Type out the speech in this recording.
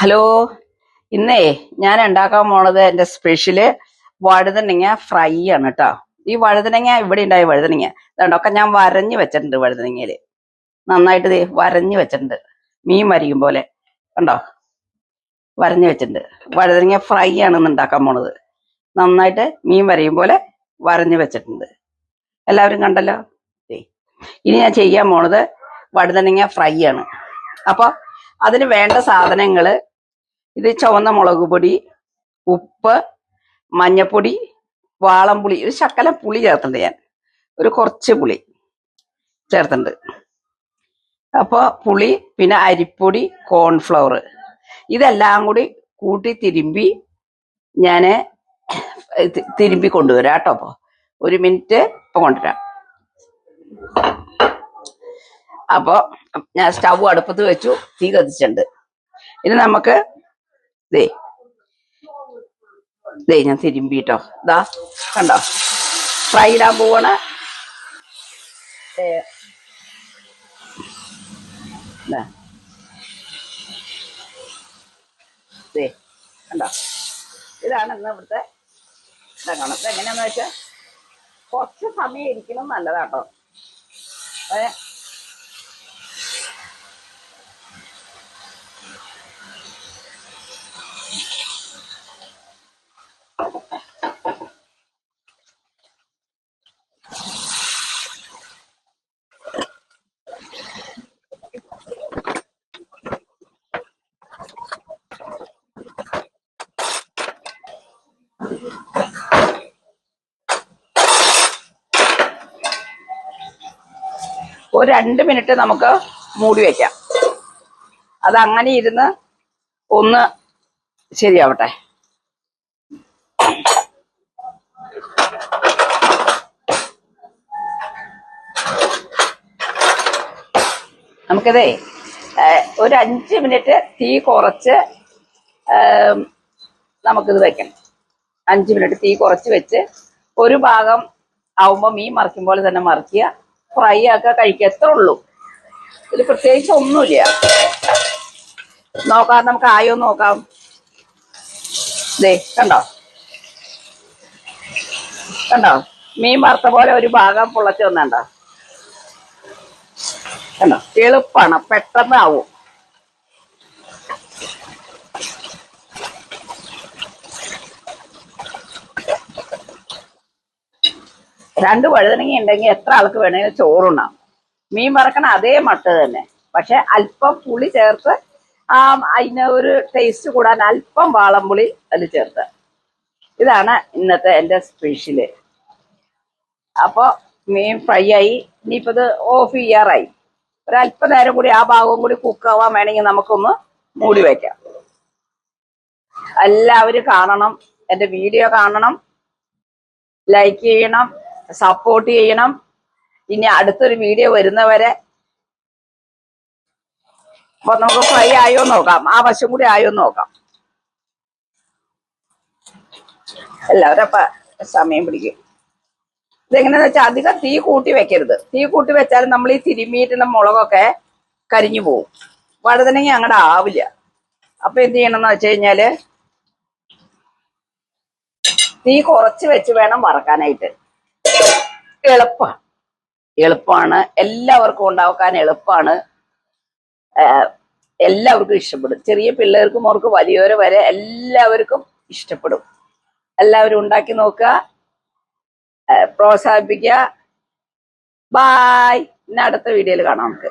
Hello, ഇന്നേ ഞാൻ ഉണ്ടാക്കാൻ പോണത് എൻ്റെ സ്പെഷ്യല് വഴുതനങ്ങ ഫ്രൈ ആണ് കേട്ടോ. ഈ വഴുതനങ്ങ ഇവിടെ ഉണ്ടായ വഴുതനങ്ങ ഇതുണ്ടൊക്കെ ഞാൻ വരഞ്ഞു വെച്ചിട്ടുണ്ട്. വഴുതനങ്ങയില് നന്നായിട്ട് വരഞ്ഞു വെച്ചിട്ടുണ്ട്. മീൻ വരയും പോലെ കണ്ടോ, വരഞ്ഞു വെച്ചിട്ടുണ്ട്. വഴുതനങ്ങ ഫ്രൈ ആണ് ഇന്ന് ഉണ്ടാക്കാൻ പോണത്. നന്നായിട്ട് മീൻ വരയും പോലെ വരഞ്ഞു വെച്ചിട്ടുണ്ട്. എല്ലാവരും കണ്ടല്ലോ. ഇനി ഞാൻ ചെയ്യാൻ പോണത് വഴുതനങ്ങ ഫ്രൈ ആണ്. അപ്പൊ അതിന് വേണ്ട സാധനങ്ങള് ഇത് ചുവന്ന മുളക് പൊടി, ഉപ്പ്, മഞ്ഞപ്പൊടി, വാളംപുളി, ഒരു ശക്കലം പുളി ചേർത്തിട്ടുണ്ട്. ഞാൻ ഒരു കുറച്ച് പുളി ചേർത്തിട്ടുണ്ട്. അപ്പോൾ പുളി, പിന്നെ അരിപ്പൊടി, കോൺഫ്ലവർ, ഇതെല്ലാം കൂടി കൂട്ടി തിരുമ്പി ഞാൻ തിരുമ്പി കൊണ്ടുവരാം കേട്ടോ. അപ്പോൾ ഒരു മിനിറ്റ് ഇപ്പം കൊണ്ടുവരാം. അപ്പോൾ ഞാൻ സ്റ്റവ് അടുപ്പത്ത് വെച്ചു, തീ കത്തിച്ചിട്ടുണ്ട്. ഇനി നമുക്ക് ഞാൻ തിരുമ്പിട്ടോ. ഇതാ കണ്ടോ, ഫ്രൈ ഇടാൻ പോവാണ്. കണ്ടോ, ഇതാണ് ഇന്ന് ഇവിടുത്തെ ഇതാക്കണം. ഇത് എങ്ങനെയാന്ന് വെച്ചാൽ കുറച്ച് സമയം ഇരിക്കണം, നല്ലതാട്ടോ. ഒരു 2 മിനിറ്റ് നമുക്ക് മൂടി വയ്ക്കാം. അതങ്ങനെ ഇരുന്ന് ഒന്ന് ശരിയാവട്ടെ. നമുക്കിതേ ഒരു 5 മിനിറ്റ് തീ കുറച്ച് നമുക്കിത് വെക്കണം. 5 മിനിറ്റ് തീ കുറച്ച് വെച്ച് ഒരു ഭാഗം ആവുമ്പോൾ മീൻ മറിക്കും പോലെ തന്നെ മറിക്കുക, ഫ്രൈ ആക്കുക, കഴിക്കുക. എത്ര ഉള്ളൂ, ഇതിൽ പ്രത്യേകിച്ച് ഒന്നുമില്ല. നോക്കാം, നമുക്ക് ആയോ നോക്കാം. കണ്ടോ കണ്ടോ, മീൻ വറുത്ത പോലെ ഒരു ഭാഗം പൊള്ളച്ച് വന്നോ. കണ്ടോ, എളുപ്പമാണ്, പെട്ടെന്ന് ആവും. രണ്ട് വഴുതനങ്ങ ഉണ്ടെങ്കിൽ എത്ര ആൾക്ക് വേണമെങ്കിലും ചോറുണ്ടാവും. മീൻ വറക്കണ അതേ മട്ട് തന്നെ, പക്ഷെ അല്പം പുളി ചേർത്ത് അതിന് ഒരു ടേസ്റ്റ് കൂടാൻ അല്പം വാളംപുളി അതിൽ ചേർത്ത്. ഇതാണ് ഇന്നത്തെ എൻ്റെ സ്പെഷ്യല്. അപ്പോൾ മീൻ ഫ്രൈ ആയി. ഇനിയിപ്പോൾ ഇത് ഓഫ് ചെയ്യാറായി. ഒരല്പനേരം കൂടി ആ ഭാഗവും കൂടി കുക്കാവാൻ വേണമെങ്കിൽ നമുക്കൊന്ന് മൂടി വയ്ക്കാം. എല്ലാവരും കാണണം, എൻ്റെ വീഡിയോ കാണണം, ലൈക്ക് ചെയ്യണം, സപ്പോർട്ട് ചെയ്യണം. ഇനി അടുത്തൊരു വീഡിയോ വരുന്നവരെ അപ്പൊ നമുക്ക് ഫ്രൈ ആയോ നോക്കാം, ആ വശം കൂടി ആയോ നോക്കാം. എല്ലാവരും അപ്പൊ സമയം പിടിക്കും. ഇതെങ്ങനെയാന്ന് വെച്ചാൽ അധികം തീ കൂട്ടി വെക്കരുത്. തീ കൂട്ടി വെച്ചാൽ നമ്മൾ ഈ തിരുമ്മിയിട്ടുള്ള മുളകൊക്കെ കരിഞ്ഞു പോവും. വഴുതനങ്ങ അങ്ങോട്ട് ആവില്ല. അപ്പൊ എന്ത് ചെയ്യണമെന്ന് വെച്ച് കഴിഞ്ഞാല് തീ കുറച്ച് വെച്ച് വേണം വറക്കാനായിട്ട്. എളുപ്പമാണ്, എല്ലാവർക്കും ഉണ്ടാക്കാൻ എളുപ്പമാണ്. എല്ലാവർക്കും ഇഷ്ടപ്പെടും. ചെറിയ പിള്ളേർക്കും അവർക്ക് വലിയവരെ വരെ എല്ലാവർക്കും ഇഷ്ടപ്പെടും. എല്ലാവരും ഉണ്ടാക്കി നോക്കുക, പ്രോത്സാഹിപ്പിക്കുക. ബായ്. ഇനി അടുത്ത വീഡിയോയിൽ കാണാം നമുക്ക്.